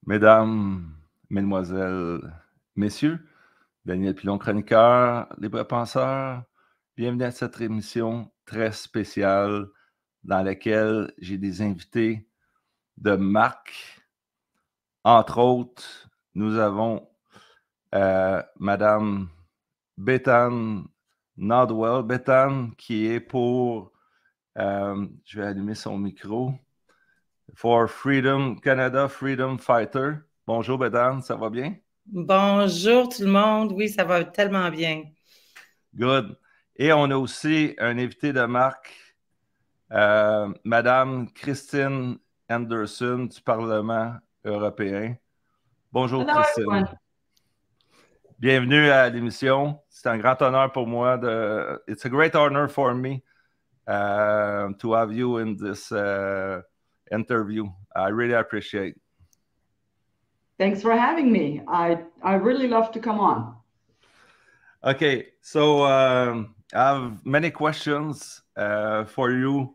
Mesdames, Mesdemoiselles, Messieurs, Daniel Pilon, chroniqueur, libre penseur, bienvenue à cette émission très spéciale dans laquelle j'ai des invités de marque. Entre autres, nous avons Madame Béthane Nodwell. Béthane qui est pour, je vais allumer son micro, For Freedom Canada, Freedom Fighter. Bonjour Béthane, ça va bien? Bonjour tout le monde. Oui, ça va tellement bien. Good. Et on a aussi un invité de marque, Madame Christine Anderson du Parlement européen. Bonjour Hello, Christine. everyone. Bienvenue à l'émission. C'est un grand honneur pour moi It's a great honor for me to have you in this interview. I really appreciate. Thanks for having me. I really love to come on. Okay, so I have many questions for you,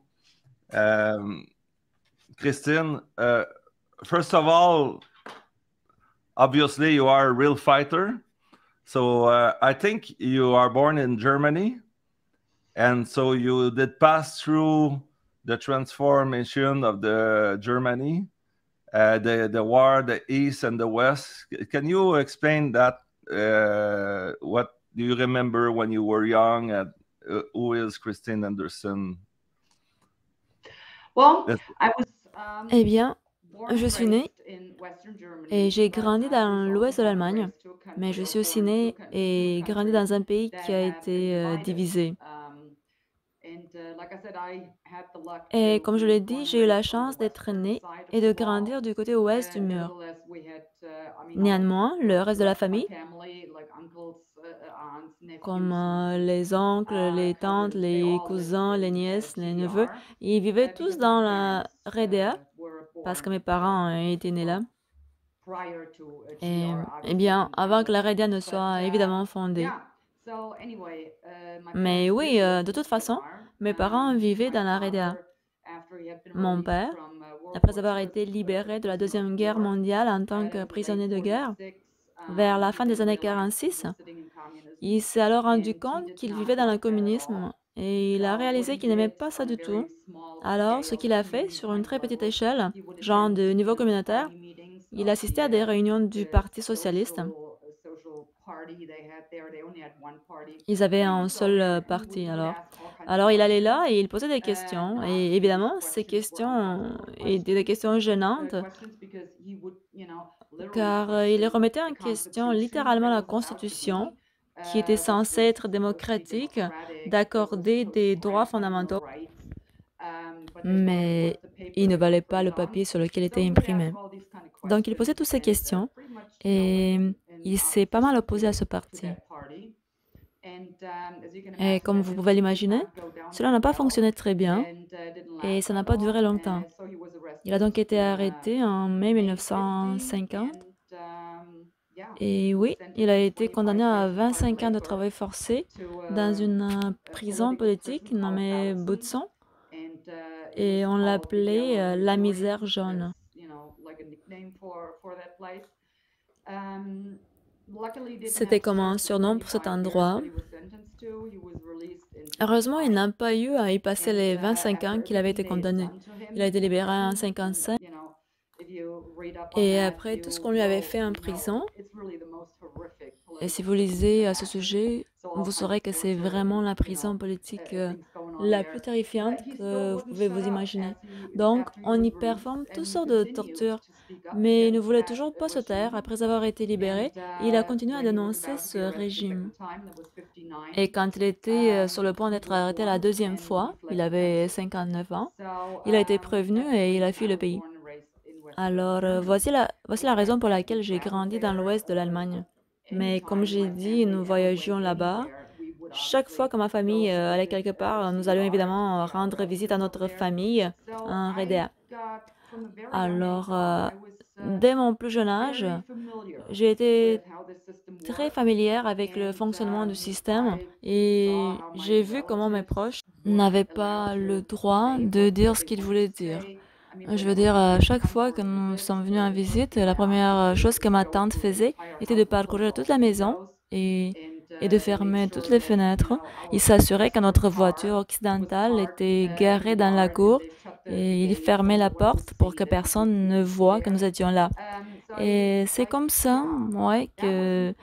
Christine. First of all, obviously you are a real fighter. So I think you are born in Germany, and so you did pass through the transformation of the Germany, the war, the East and the West. Can you explain that? What do you remember when you were young? Who is Christine Anderson? Well, I was Eh bien, born je and suis née raised in Western Germany, et j'ai but grandi I dans was l'ouest de also l'Allemagne, raised to a mais country je or suis aussi born to née two et grandi countries dans un pays that qui a have been été divided. divisé. Like I said, I had the luck Et to comme je be l'ai born dit, and j'ai eu la raised on the chance d'être western née side of et the de wall. grandir du côté ouest du mur. Nevertheless, we had, I mean, Néanmoins, all le reste the de la rest of my famille, family, like uncles, aunts, comme nephews, and les oncles, les tantes, cousins, they les all lived cousins, les in nièces, les neveux, GDR ils vivaient tous because my dans la parents RDA were parce que born mes parents étaient nés là. prior to Et, GDR, eh obviously bien, in avant que la Hamburg. RDA ne But soit évidemment fondée. yeah, so anyway, my Mais parents oui, did live de in toute façon, GDR. mes parents vivaient My dans la RDA. father, after he had been Mon released père, from World après War avoir II été libéré de la prisoner of Deuxième Guerre war mondiale en tant in que the late prisonnier de guerre, 46, vers la he fin des then années realized he 46, was sitting in communism il s'est alors rendu and he compte did qu'il not vivait dans le like that at all. communisme et il a So what réalisé he qu'il n'aimait did pas ça on a du very tout. small Alors, ce scale, qu'il a fait many sur une tiny très petite levels, échelle, he would genre attend, de niveau communautaire, party meetings il of assistait à des réunions du Parti socialiste. social party they had there. They only had one party. Ils avaient un So seul he parti would alors. ask all kinds of Alors il allait là questions. et il posait des questions. Et Obviously, these évidemment, ces questions were questions uncomfortable étaient des questions gênantes questions because he would, literally car il question remettait the en question Constitution littéralement that la was about to Constitution, be, qui était which censée was être supposed to be démocratique, democratic, that was d'accorder supposed des to droits grant them more fondamentaux, rights. But they thought it was mais the paper il ne they were valait pas le printed on. papier sur lequel So était he would ask imprimé. all these kind of Donc il posait questions toutes ces and questions pretty much, et in il s'est pas mal opposition opposé à ce to parti. that party. As you can Et imagine, comme that vous pouvez did l'imaginer, not go down cela very n'a pas well fonctionné très bien and didn't et last ça that n'a pas duré long. longtemps. So he was Il a arrested donc été in arrêté en mai May 50 1950 yeah, et he was oui, il sentenced a to été 25 condamné à years of hard 25 ans de labor travail forcé to dans une a prison political prison politique called nommée Bautzen, Boutson and it was et on called the l'appelait Yellow la Missourian misère as jaune. like a nickname for that place. Luckily, he didn't have C'était to comme un serve the surnom pour cet 25 years endroit. that he was sentenced to. He was released in Heureusement, il 55. n'a pas eu à y passer les 25 After ans qu'il avait everything été they had condamné. done to him Il a été in libéré en prison, 55 if you read up on et that, après tout ce you qu'on lui avait will fait en know prison, it's really the most horrific et si political vous prison you lisez can à ce imagine. sujet, So all vous kinds of saurez que c'est torture vraiment and la prison politique things going on la there. plus But terrifiante he still que vous wouldn't pouvez shut vous up imaginer. as he Donc, after he on was y released, performe and toutes he sortes de continued tortures, to speak up mais il ne against voulait that toujours pas se taire. regime. Après avoir été libéré, il a continué à When he was dénoncer about to ce be arrested a régime. second time, that was 59. Et quand il était sur le point He d'être was arrêté la warned deuxième and he fois, fled il the avait country. 59 ans, So il a été prévenu that's the et il a reason I fui le was pays. born and raised in Western Alors, Germany. voici la raison pour And we laquelle j'ai traveled grandi dans there l'ouest de l'Allemagne. Mais comme anytime j'ai my dit, nous family ever went voyagions là-bas. anywhere, we would Chaque fois obviously que ma go famille to allait visit quelque part, nous allions CDR to évidemment see our rendre visite à relatives over notre there. famille So en I RDA. got from a very young age Alors, on, I was dès mon plus jeune âge, very familiar j'ai with été how the system très worked, familière avec le and fonctionnement du système I saw et how my j'ai vu comment mes relatives proches weren't n'avaient allowed pas le to droit say de what dire ce they qu'ils wanted voulaient to dire. say. Je veux dire, chaque fois que nous sommes venus en visite, la première chose que ma tante faisait était de parcourir toute la maison et, et de fermer toutes les fenêtres. Il s'assurait que notre voiture occidentale était garée dans la cour et il fermait la porte pour que personne ne voie que nous étions là. Et c'est comme ça, ouais, que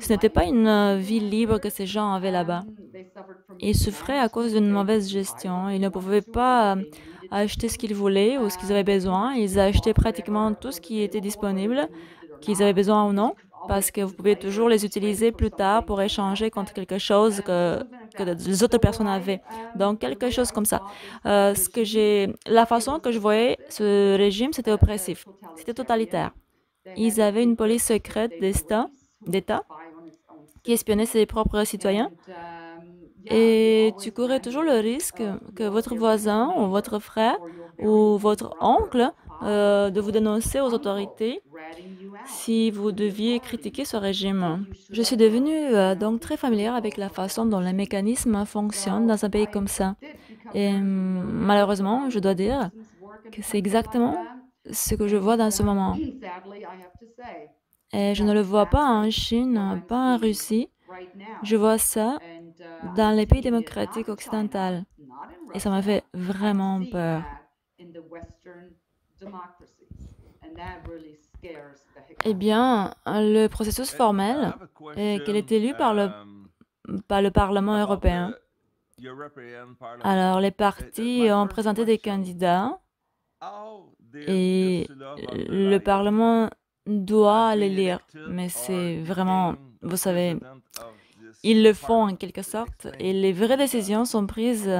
ce n'était pas une vie libre que ces gens avaient là-bas. Ils souffraient à cause d'une mauvaise gestion. Ils ne pouvaient pas acheter ce qu'ils voulaient ou ce qu'ils avaient besoin. Ils achetaient pratiquement tout ce qui était disponible, qu'ils avaient besoin ou non, parce que vous pouvez toujours les utiliser plus tard pour échanger contre quelque chose que les autres personnes avaient. Donc, quelque chose comme ça. La façon que je voyais ce régime, c'était oppressif. C'était totalitaire. Ils avaient une police secrète d'État qui espionnait ses propres citoyens. Et tu courais toujours le risque que votre voisin ou votre frère ou votre oncle de vous dénoncer aux autorités si vous deviez critiquer ce régime. Je suis devenue donc très familière avec la façon dont les mécanismes fonctionnent dans un pays comme ça. Et malheureusement, je dois dire que c'est exactement ce que je vois dans ce moment. Et je ne le vois pas en Chine, pas en Russie. Je vois ça dans les pays démocratiques occidentaux. Et ça m'a fait vraiment peur. Eh bien, le processus formel est qu'il est élu par le Parlement européen. Alors, les partis ont présenté des candidats et le Parlement doit les lire. Mais c'est vraiment, vous savez, ils le font en quelque sorte et les vraies décisions sont prises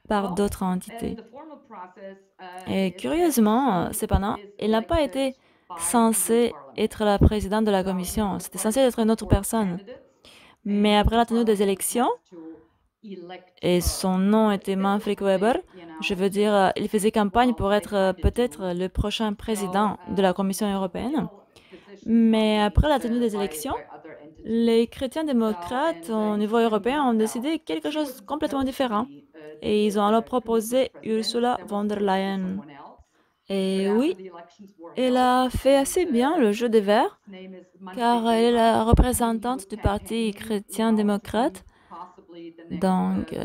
par d'autres entités. Et curieusement, cependant, il n'a pas été censé être la présidente de la commission. C'était censé être une autre personne. Mais après la tenue des élections, et son nom était Manfred Weber, je veux dire, il faisait campagne pour être peut-être le prochain président de la Commission européenne. Mais après la tenue des élections, les chrétiens démocrates au niveau européen ont décidé quelque chose de complètement différent. Et ils ont alors proposé Ursula von der Leyen. Et oui, elle a fait assez bien le jeu des Verts, car elle est la représentante du Parti chrétien-démocrate. Donc,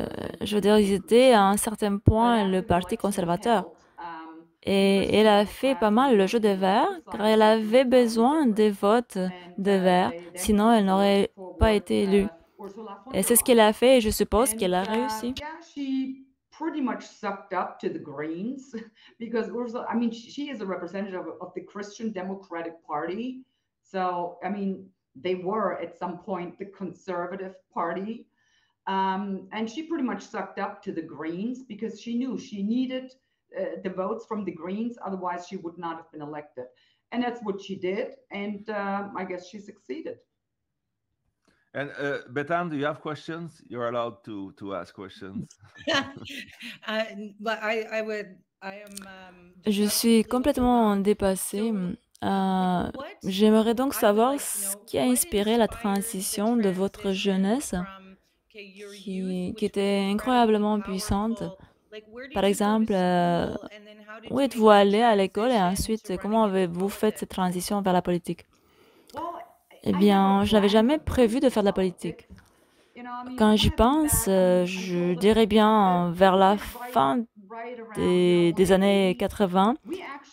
je veux dire, ils étaient à un certain point le Parti conservateur. Et elle a fait pas mal le jeu des Verts, car elle avait besoin des votes des Verts, sinon elle n'aurait pas été élue. Et c'est ce qu'elle a fait et je suppose qu'elle a réussi. Pretty much sucked up to the Greens because Ursula, I mean, she is a representative of the Christian Democratic Party. So, I mean, they were at some point the Conservative Party. And she pretty much sucked up to the Greens because she knew she needed the votes from the Greens, otherwise she would not have been elected. And that's what she did, and I guess she succeeded. And Bethan, do you have questions? You're allowed to ask questions. Je suis complètement dépassée. J'aimerais donc savoir ce qui a inspiré la transition de votre jeunesse, qui était incroyablement puissante. Par exemple, où êtes-vous allé à l'école et ensuite, comment avez-vous fait cette transition vers la politique? Eh bien, je n'avais jamais prévu de faire de la politique. Quand j'y pense, je dirais bien vers la fin des années 80,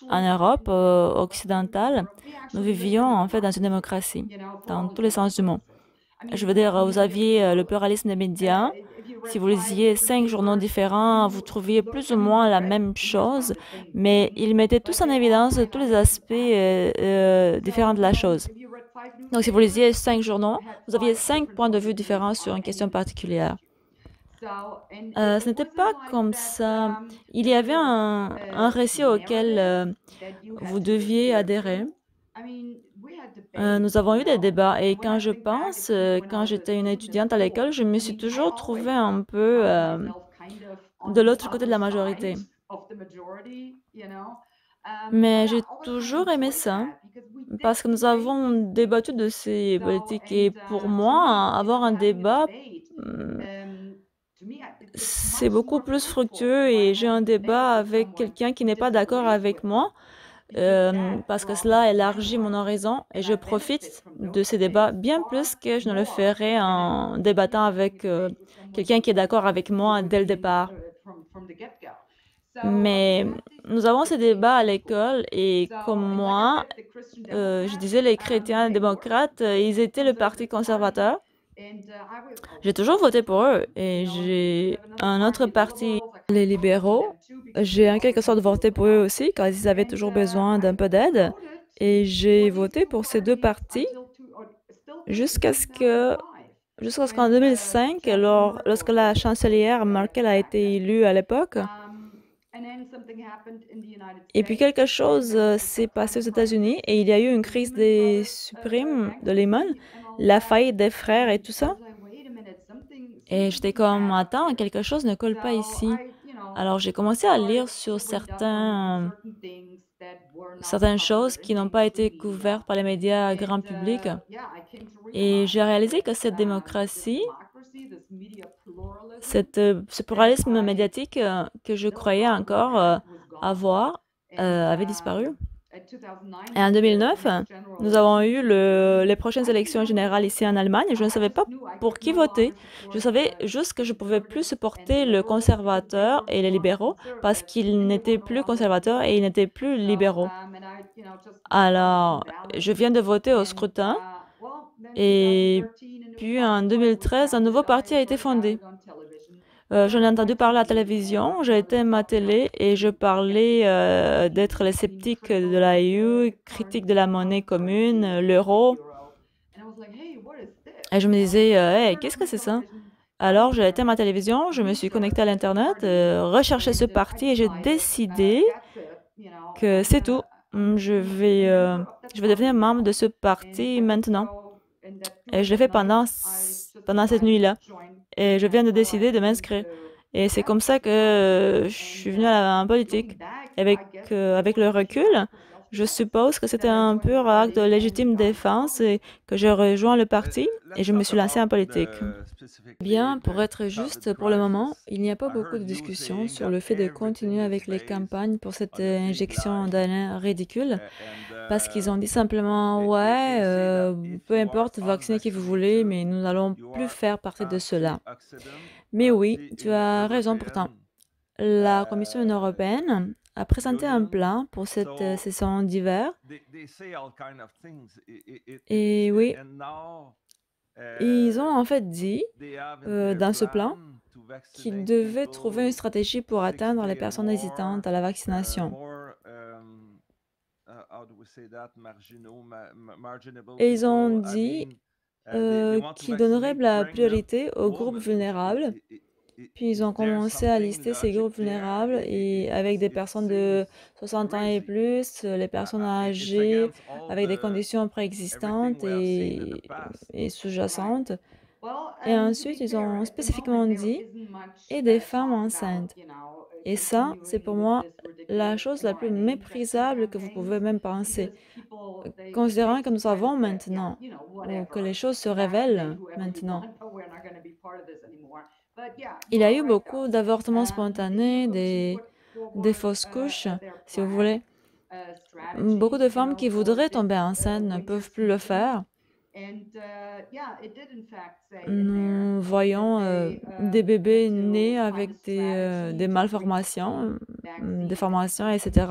en Europe occidentale, nous vivions en fait dans une démocratie, dans tous les sens du mot. Je veux dire, vous aviez le pluralisme des médias. Si vous lisiez 5 journaux différents, vous trouviez plus ou moins la même chose, mais ils mettaient tous en évidence tous les aspects différents de la chose. Donc, si vous lisiez 5 journaux, vous aviez 5 points de vue différents sur une question particulière. Ce n'était pas comme ça. Il y avait un récit auquel vous deviez adhérer. Nous avons eu des débats et quand je pense, quand j'étais une étudiante à l'école, je me suis toujours trouvée un peu de l'autre côté de la majorité. Mais j'ai toujours aimé ça parce que nous avons débattu de ces politiques et pour moi, avoir un débat c'est beaucoup plus fructueux et j'ai un débat avec quelqu'un qui n'est pas d'accord avec moi parce que cela élargit mon horizon et je profite de ces débats bien plus que je ne le ferais en débattant avec quelqu'un qui est d'accord avec moi dès le départ. Mais nous avons ces débats à l'école et comme moi, je disais les chrétiens démocrates, ils étaient le parti conservateur. J'ai toujours voté pour eux et j'ai un autre parti, les libéraux. J'ai en quelque sorte voté pour eux aussi car ils avaient toujours besoin d'un peu d'aide. Et j'ai voté pour ces deux partis jusqu'à jusqu'à qu'en 2005, lorsque la chancelière Merkel a été élue à l'époque, et puis quelque chose s'est passé aux États-Unis et il y a eu une crise des subprimes de Lehman, la faillite des frères et tout ça. Et j'étais comme, attends, quelque chose ne colle pas ici. Alors j'ai commencé à lire sur certaines choses qui n'ont pas été couvertes par les médias grand public. Et j'ai réalisé que cette démocratie, ce pluralisme médiatique que je croyais encore avoir, avait disparu. Et en 2009, nous avons eu les prochaines élections générales ici en Allemagne et je ne savais pas pour qui voter. Je savais juste que je pouvais plus supporter le conservateur et les libéraux parce qu'ils n'étaient plus conservateurs et ils n'étaient plus libéraux. Alors, je viens de voter au scrutin et puis en 2013, un nouveau parti a été fondé. J'en ai entendu parler à la télévision, j'ai été à ma télé et je parlais d'être les sceptiques de la EU, critique de la monnaie commune, l'euro. Et je me disais, hey, qu'est-ce que c'est ça? Alors j'ai été à ma télévision, je me suis connectée à l'Internet, recherché ce parti et j'ai décidé que c'est tout. Je vais devenir membre de ce parti maintenant. Et je l'ai fait pendant cette nuit-là. Et je viens de décider de m'inscrire. Et c'est comme ça que je suis venue en politique. Avec le recul, je suppose que c'était un pur acte de légitime défense et que j'ai rejoint le parti et je me suis lancée en politique. Bien, pour être juste, pour le moment, il n'y a pas beaucoup de discussions sur le fait de continuer avec les campagnes pour cette injection d'ARN ridicule, parce qu'ils ont dit simplement, ouais, peu importe, vaccinez qui vous voulez, mais nous n'allons plus faire partie de cela. Mais oui, tu as raison pourtant. La Commission européenne a présenté un plan pour cette saison d'hiver. Et oui, ils ont en fait dit dans ce plan qu'ils devaient trouver une stratégie pour atteindre les personnes hésitantes à la vaccination. Et ils ont dit qu'ils donneraient la priorité aux groupes vulnérables. Puis ils ont commencé à lister ces groupes vulnérables et avec des personnes de 60 ans et plus, les personnes âgées avec des conditions préexistantes et sous-jacentes. Et ensuite, ils ont spécifiquement dit et des femmes enceintes. Et ça, c'est pour moi la chose la plus méprisable que vous pouvez même penser. Considérant que nous savons maintenant, ou que les choses se révèlent maintenant. Il y a eu beaucoup d'avortements spontanés, des fausses couches, si vous voulez. Beaucoup de femmes qui voudraient tomber enceintes ne peuvent plus le faire. Nous voyons des bébés nés avec des malformations, des formations, etc.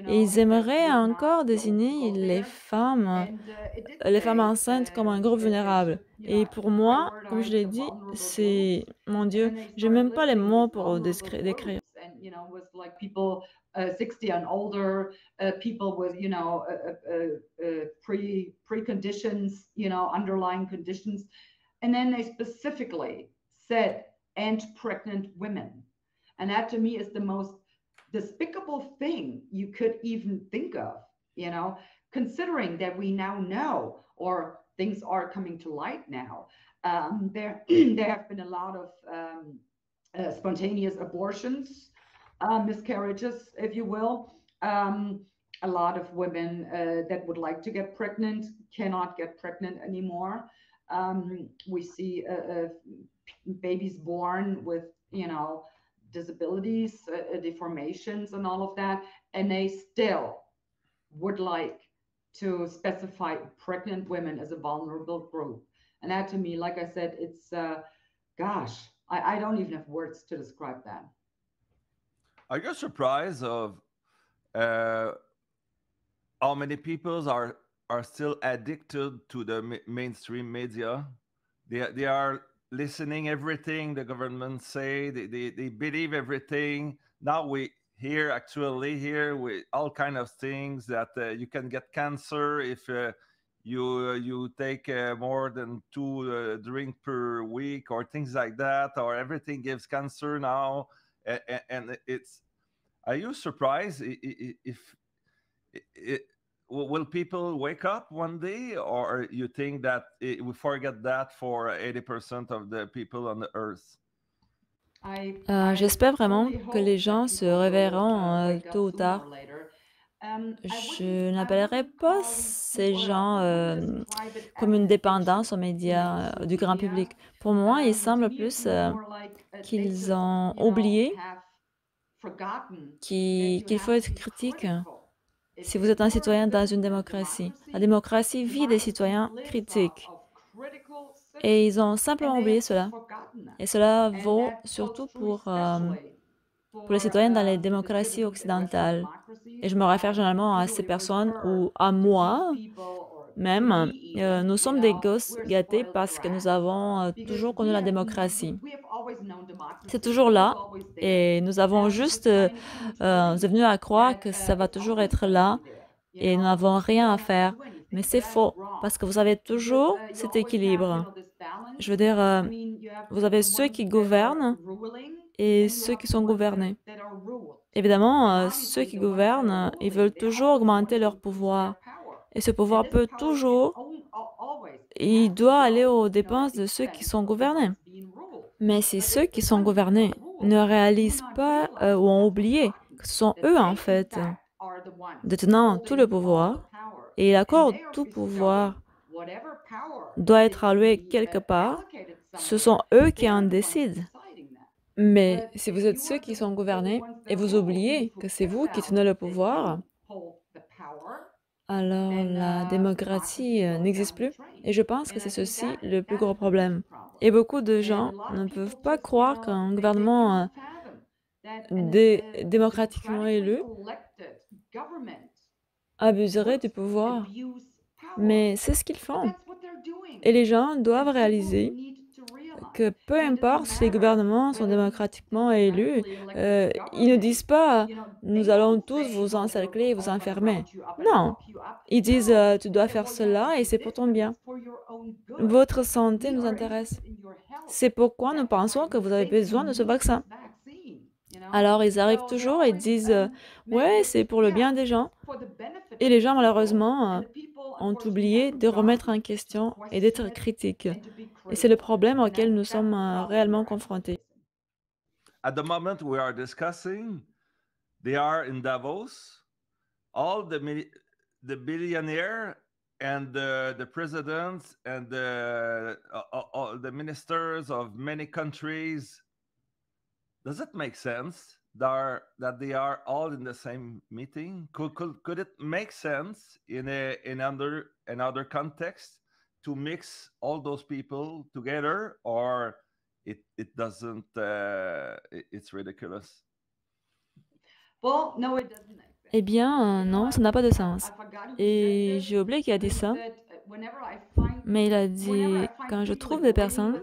Et ils aimeraient encore désigner les femmes enceintes comme un groupe vulnérable. Et pour moi, comme je l'ai dit, c'est, mon Dieu, j'ai même pas les mots pour décrire. 60 and older, people with, preconditions, underlying conditions. And then they specifically said, and pregnant women. And that to me is the most despicable thing you could even think of, considering that we now know, or things are coming to light now. There have been a lot of spontaneous abortions, miscarriages, if you will. A lot of women that would like to get pregnant cannot get pregnant anymore. We see babies born with you know, disabilities, deformations, and all of that, and they still would like to specify pregnant women as a vulnerable group. And that to me, like I said, it's, gosh, I don't even have words to describe that. Are you surprised of uh, how many people are still addicted to the mainstream media? They are listening everything the government say. They believe everything. Now we hear with all kind of things that you can get cancer if you take more than 2 drink per week or things like that, or everything gives cancer now. And it's, are you surprised if will people wake up one day, or you think that we forget that for 80% of the people on the earth? J'espère vraiment que les gens se réveilleront tôt ou tard. Je n'appellerai pas ces gens comme une dépendance aux médias du grand public. Pour moi, il semble plus qu'ils ont oublié qu'il faut être critique si vous êtes un citoyen dans une démocratie. La démocratie vit des citoyens critiques. Et ils ont simplement oublié cela. Et cela vaut surtout pour les citoyens dans les démocraties occidentales. Et je me réfère généralement à ces personnes ou à moi même. Nous sommes des gosses gâtés parce que nous avons toujours connu la démocratie. C'est toujours là et nous avons juste devenu à croire que ça va toujours être là et nous n'avons rien à faire. Mais c'est faux parce que vous avez toujours cet équilibre. Je veux dire, vous avez ceux qui gouvernent et ceux qui sont gouvernés. Évidemment, ceux qui gouvernent, ils veulent toujours augmenter leur pouvoir. Et ce pouvoir peut toujours, il doit aller aux dépenses de ceux qui sont gouvernés. Mais si ceux qui sont gouvernés ne réalisent pas ou ont oublié que ce sont eux, en fait, détenant tout le pouvoir, et ils accordent tout pouvoir doit être alloué quelque part, ce sont eux qui en décident. Mais si vous êtes ceux qui sont gouvernés et vous oubliez que c'est vous qui tenez le pouvoir, alors la démocratie n'existe plus. Et je pense que c'est ceci le plus gros problème. Et beaucoup de gens ne peuvent pas croire qu'un gouvernement démocratiquement élu abuserait du pouvoir. Mais c'est ce qu'ils font. Et les gens doivent réaliser que peu importe si les gouvernements sont démocratiquement élus, ils ne disent pas « nous allons tous vous encercler et vous enfermer ». Non, ils disent « tu dois faire cela et c'est pour ton bien. Votre santé nous intéresse. C'est pourquoi nous pensons que vous avez besoin de ce vaccin ». Alors ils arrivent toujours et disent « ouais, c'est pour le bien des gens ». Et les gens, malheureusement, ont oublié de remettre en question et d'être critiques. Et c'est le problème auquel nous sommes réellement confrontés. At the moment we are discussing, they are in Davos, all the billionaires and the presidents and the ministers of many countries. Does it make sense that they are all in the same meeting? Could it make sense in another context to mix all those people together, or it doesn't? It's ridiculous. Well, no, it doesn't. Eh bien, non, ça n'a pas de sens. Et j'ai oublié qu'il a dit ça. Mais il a dit, quand je trouve des personnes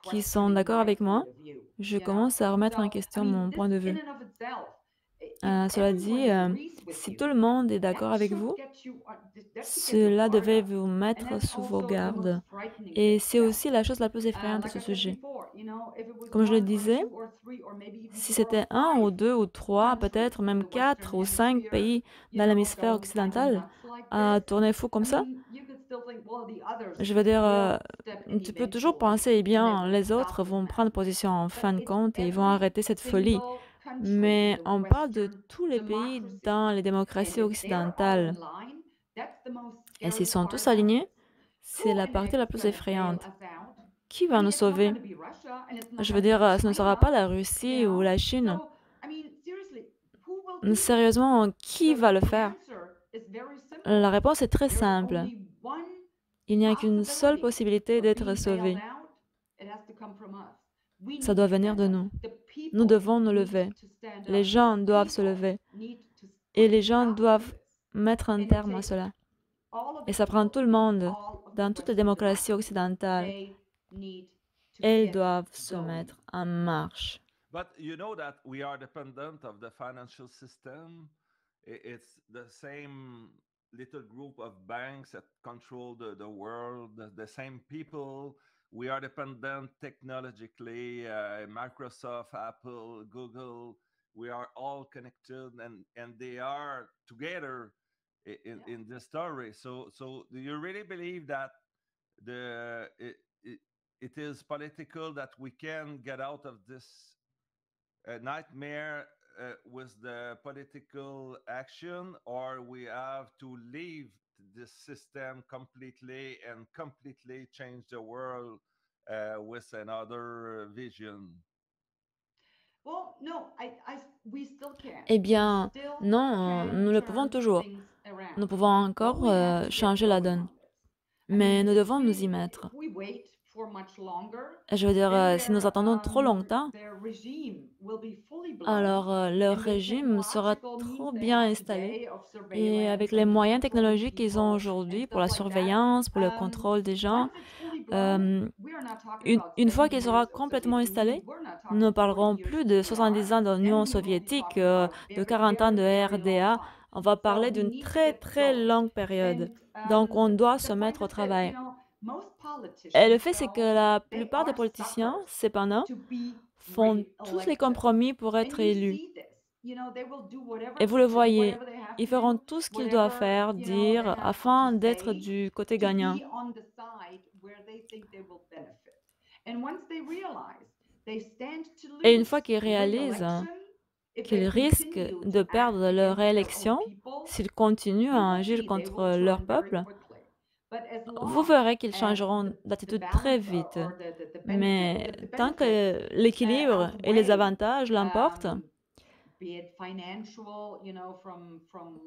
qui sont d'accord avec moi, je commence à remettre en question mon point de vue. Cela dit, si tout le monde est d'accord avec vous, cela devait vous mettre sous vos gardes. Et c'est aussi la chose la plus effrayante à ce sujet. Comme je le disais, si c'était 1 ou 2 ou 3, peut-être même 4 ou 5 pays dans l'hémisphère occidental à tourner fou comme ça, je veux dire, tu peux toujours penser, eh bien, les autres vont prendre position en fin de compte et ils vont arrêter cette folie. Mais on parle de tous les pays dans les démocraties occidentales. Et s'ils sont tous alignés, c'est la partie la plus effrayante. qui va nous sauver? Je veux dire, ce ne sera pas la Russie ou la Chine. Sérieusement, qui va le faire? La réponse est très simple. Il n'y a qu'une seule possibilité d'être sauvé. Ça doit venir de nous. Nous devons nous lever. Les gens doivent se lever. Et les gens doivent mettre un terme à cela. Et ça prend tout le monde. Dans toutes les démocraties occidentales, elles doivent se mettre en marche. But you know that we are dependent of the financial system. It's the same little group of banks that control the world, the same people. We are dependent technologically, Microsoft, Apple, Google. We are all connected, and they are together in this story. So do you really believe that it is political that we can get out of this nightmare with the political action, or we have to leave this system completely and completely change the world with another vision? Eh bien, non, nous le pouvons toujours. Nous pouvons encore changer la donne. Mais nous devons nous y mettre. Je veux dire, si nous attendons trop longtemps, alors leur régime sera trop bien installé. Et avec les moyens technologiques qu'ils ont aujourd'hui pour la surveillance, pour le contrôle des gens, une fois qu'il sera complètement installé, nous ne parlerons plus de 70 ans de l'Union soviétique, de 40 ans de RDA. On va parler d'une très, très longue période. Donc, on doit se mettre au travail. Et le fait, c'est que la plupart des politiciens, cependant, font tous les compromis pour être élus. Et vous le voyez, ils feront tout ce qu'ils doivent faire, dire, afin d'être du côté gagnant. Et une fois qu'ils réalisent qu'ils risquent de perdre leur élection s'ils continuent à agir contre leur peuple, vous verrez qu'ils changeront d'attitude très vite. Mais tant que l'équilibre et les avantages l'emportent,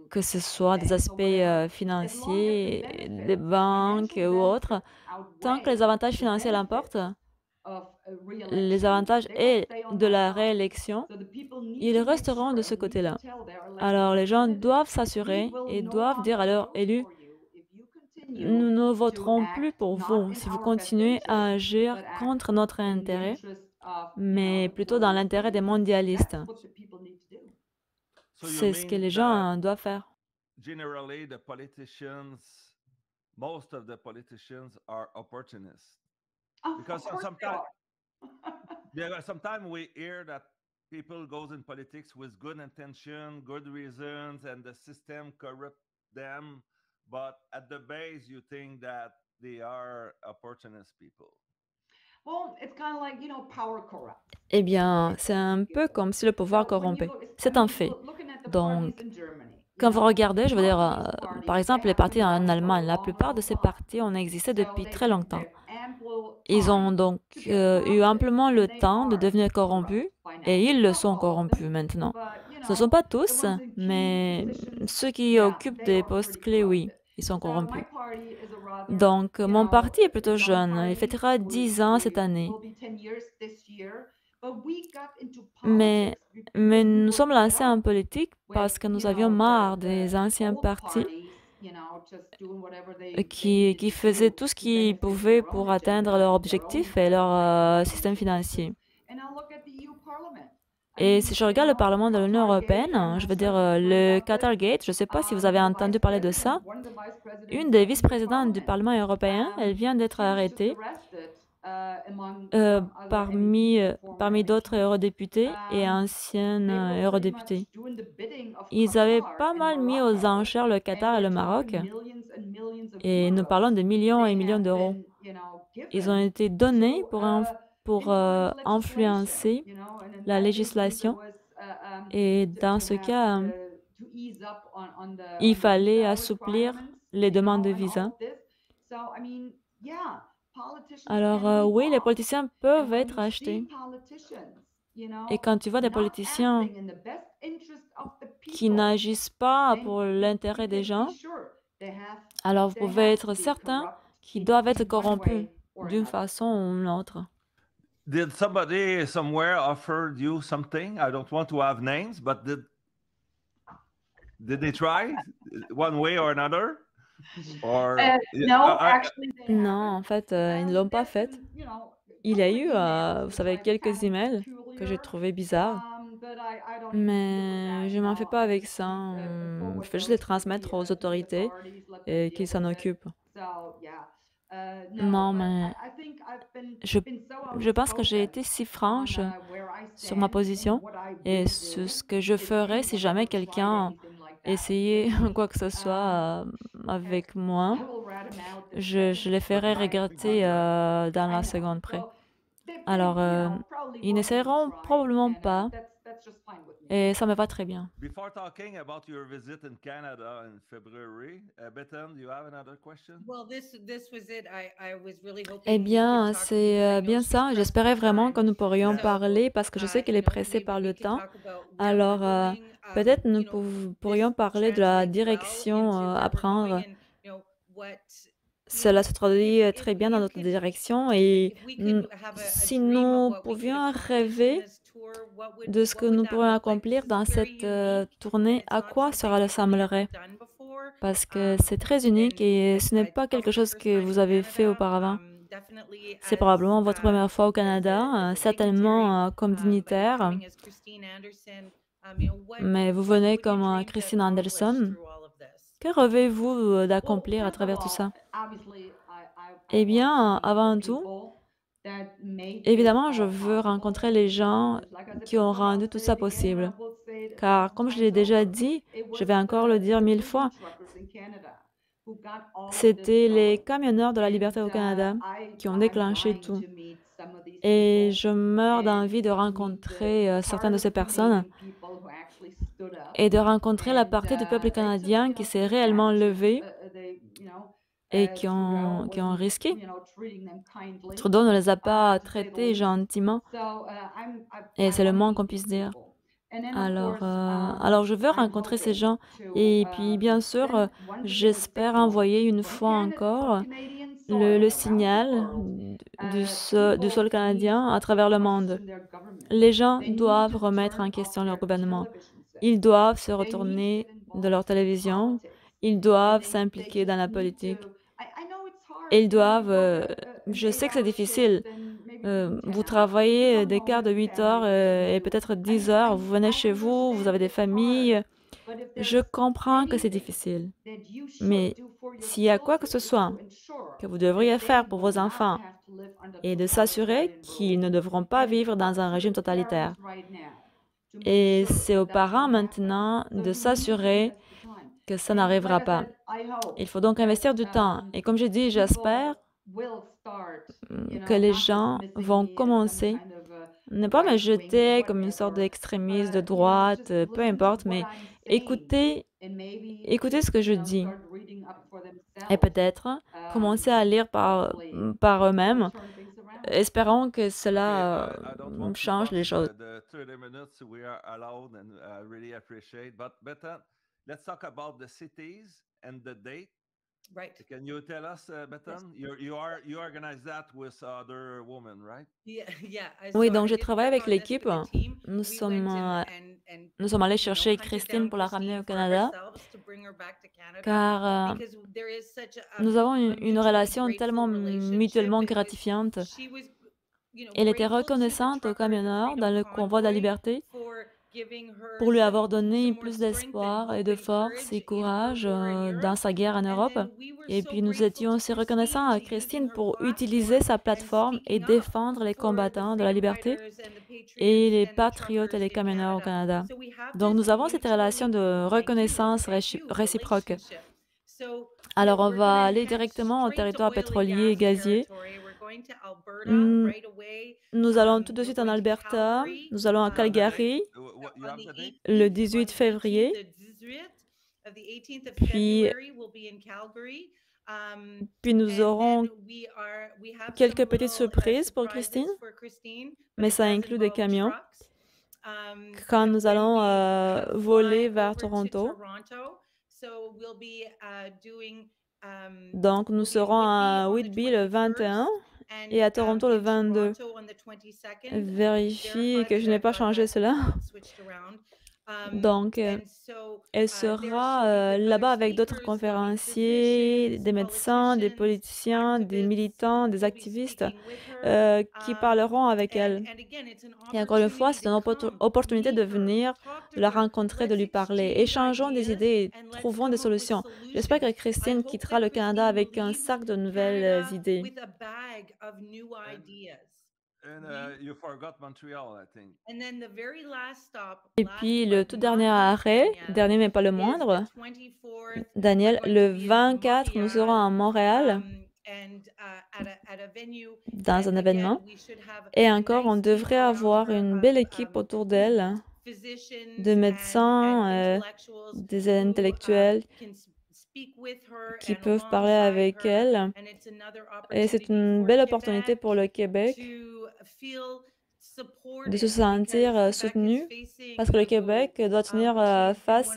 que ce soit des aspects financiers, des banques ou autres, tant que les avantages financiers l'emportent, les avantages et de la réélection, ils resteront de ce côté-là. Alors les gens doivent s'assurer et doivent dire à leurs élus, nous ne voterons plus pour vous si vous continuez à agir contre notre intérêt, mais plutôt dans l'intérêt des mondialistes. C'est ce que les gens doivent faire. Generally, most of the politicians are opportunists. Because sometimes we hear that people goes in politics with good intention, good reasons, and the system corrupt them. But at the base, you think that they are opportunist people. Eh bien, c'est un peu comme si le pouvoir corrompait. C'est un fait. Donc, quand vous regardez, je veux dire, par exemple, les partis en Allemagne, la plupart de ces partis ont existé depuis très longtemps. Ils ont donc eu amplement le temps de devenir corrompus et ils le sont corrompus maintenant. Ce ne sont pas tous, mais ceux qui occupent des postes clés, oui, ils sont corrompus. Donc, mon parti est plutôt jeune. Il fêtera 10 ans cette année. Mais nous sommes lancés en politique parce que nous avions marre des anciens partis qui faisaient tout ce qu'ils pouvaient pour atteindre leurs objectifs et leur système financier. Et si je regarde le Parlement de l'Union européenne, je veux dire le Qatargate, je ne sais pas si vous avez entendu parler de ça, une des vice-présidentes du Parlement européen, elle vient d'être arrêtée parmi d'autres eurodéputés et anciennes eurodéputés. Ils avaient pas mal mis aux enchères le Qatar et le Maroc, et nous parlons de millions et millions d'euros. Ils ont été donnés pour influencer la législation, et dans ce cas, il fallait assouplir les demandes de visa. Alors, oui, les politiciens peuvent être achetés. Et quand tu vois des politiciens qui n'agissent pas pour l'intérêt des gens, alors vous pouvez être certain qu'ils doivent être corrompus d'une façon ou d'une autre. Did somebody somewhere offered you something? I don't want to have names, but did they try one way or another? Or Non, en fait, ils ne l'ont pas fait. Il y a eu, vous savez, quelques emails que j'ai trouvés bizarres, mais je m'en fais pas avec ça. Je fais juste les transmettre aux autorités et qu'ils s'en occupent. Non, mais je pense que j'ai été si franche sur ma position et sur ce que je ferais si jamais quelqu'un essayait quoi que ce soit avec moi. Je les ferais regretter dans la seconde près. Alors, ils n'essaieront probablement pas et ça me va très bien. before talking about your visit in Canada in February, Bethan, do you have another question? Eh bien, c'est bien ça. J'espérais vraiment que nous pourrions parler parce que je sais qu'elle est pressée par le temps. Alors, peut-être nous pourrions parler de la direction à prendre. Cela se traduit très bien dans notre direction et si nous pouvions rêver de ce que nous pourrions accomplir dans cette tournée, à quoi cela ressemblerait? Parce que c'est très unique et ce n'est pas quelque chose que vous avez fait auparavant. C'est probablement votre première fois au Canada, certainement comme dignitaire, mais vous venez comme Christine Anderson. Que rêvez-vous d'accomplir à travers tout ça? Eh bien, avant tout, évidemment, je veux rencontrer les gens qui ont rendu tout ça possible. Car, comme je l'ai déjà dit, je vais encore le dire 1000 fois, c'était les camionneurs de la liberté au Canada qui ont déclenché tout. Et je meurs d'envie de rencontrer certaines de ces personnes et de rencontrer la partie du peuple canadien qui s'est réellement levée et qui ont risqué. Trudeau ne les a pas traités gentiment et c'est le moins qu'on puisse dire. Alors, je veux rencontrer ces gens et puis, bien sûr, j'espère envoyer une fois encore le signal du sol canadien à travers le monde. Les gens doivent remettre en question leur gouvernement. Ils doivent se retourner de leur télévision. Ils doivent s'impliquer dans la politique. Ils doivent... je sais que c'est difficile. Vous travaillez des quarts de 8 heures et peut-être 10 heures. Vous venez chez vous, vous avez des familles. Je comprends que c'est difficile. Mais s'il y a quoi que ce soit que vous devriez faire pour vos enfants et de s'assurer qu'ils ne devront pas vivre dans un régime totalitaire. Et c'est aux parents maintenant de s'assurer que ça n'arrivera pas. Il faut donc investir du temps. Et comme je dis, j'espère que les gens vont commencer, ne pas me jeter comme une sorte d'extrémiste de droite, peu importe, mais écoutez ce que je dis. Et peut-être commencer à lire par eux-mêmes. Espérons que cela change les choses. Right. Can you tell us, Bethan? You organize that with other women, right? Oui, donc je travaille avec l'équipe. Nous sommes allés chercher Christine pour la ramener au Canada, car nous avons une relation tellement mutuellement gratifiante. Elle était reconnaissante au camionneur dans le convoi de la liberté pour lui avoir donné plus d'espoir et de force et courage dans sa guerre en Europe. Et puis nous étions aussi reconnaissants à Christine pour utiliser sa plateforme et défendre les combattants de la liberté et les patriotes et les camionneurs au Canada. Donc nous avons cette relation de reconnaissance réciproque. Alors on va aller directement au territoire pétrolier et gazier. Nous allons tout de suite en Alberta, nous allons à Calgary le 18 février, puis Puis nous aurons quelques petites surprises pour Christine, mais ça inclut des camions. Quand nous allons voler vers Toronto, donc nous serons à Whitby le 21 et à Toronto le 22. Vérifie que je n'ai pas changé cela. Donc, elle sera là-bas avec d'autres conférenciers, des médecins, des politiciens, des militants, des activistes qui parleront avec elle. Et encore une fois, c'est une opportunité de venir, de la rencontrer, de lui parler. Échangeons des idées et trouvons des solutions. J'espère que Christine quittera le Canada avec un sac de nouvelles idées. You forgot Montreal, I think. Et puis le tout dernier arrêt, dernier mais pas le moindre, Daniel, le 24, nous serons à Montréal dans un événement. Et encore, on devrait avoir une belle équipe autour d'elle, de médecins, des intellectuels qui peuvent parler avec elle. Et c'est une belle opportunité pour le Québec de se sentir soutenu parce que le Québec doit tenir face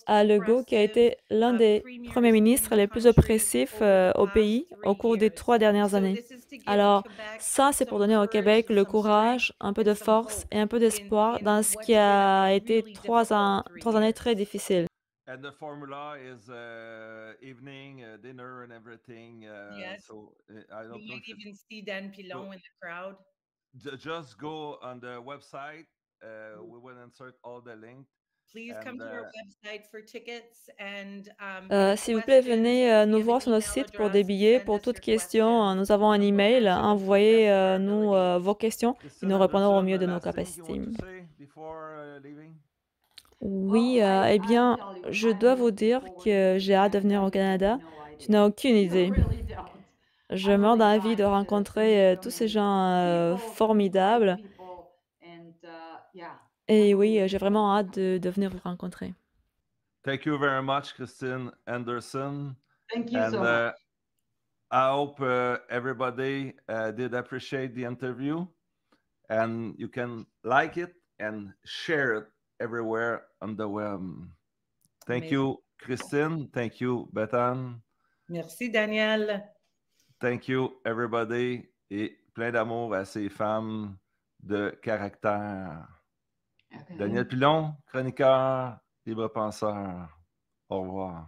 à Legault qui a été l'un des premiers ministres les plus oppressifs au pays au cours des 3 dernières années. Alors, ça, c'est pour donner au Québec le courage, un peu de force et un peu d'espoir dans ce qui a été 3 années très difficiles. And the formula is evening dinner and everything. So I don't know if it's... even see Dan Pilon in the crowd. Just go on the website. We will insert all the links. Please come to our website for tickets and s'il vous plaît, venez nous voir sur notre site pour des billets. Pour toute question, nous avons un email. Envoyez-nous vos questions et nous répondrons au mieux de nos capacités. Oui, eh bien, je dois vous dire que j'ai hâte de venir au Canada. Tu n'as aucune idée. Je meurs d'envie de rencontrer tous ces gens formidables. Et oui, j'ai vraiment hâte de venir vous rencontrer. Thank you very much, Christine Anderson. Thank you so much. I hope everybody did appreciate the interview, and you can like it and share it everywhere on the web. Thank you, Christine. Thank you, Bethan. Merci, Daniel. Thank you, everybody. Et plein d'amour à ces femmes de caractère. Okay. Daniel Pilon, chroniqueur, libre penseur. Au revoir.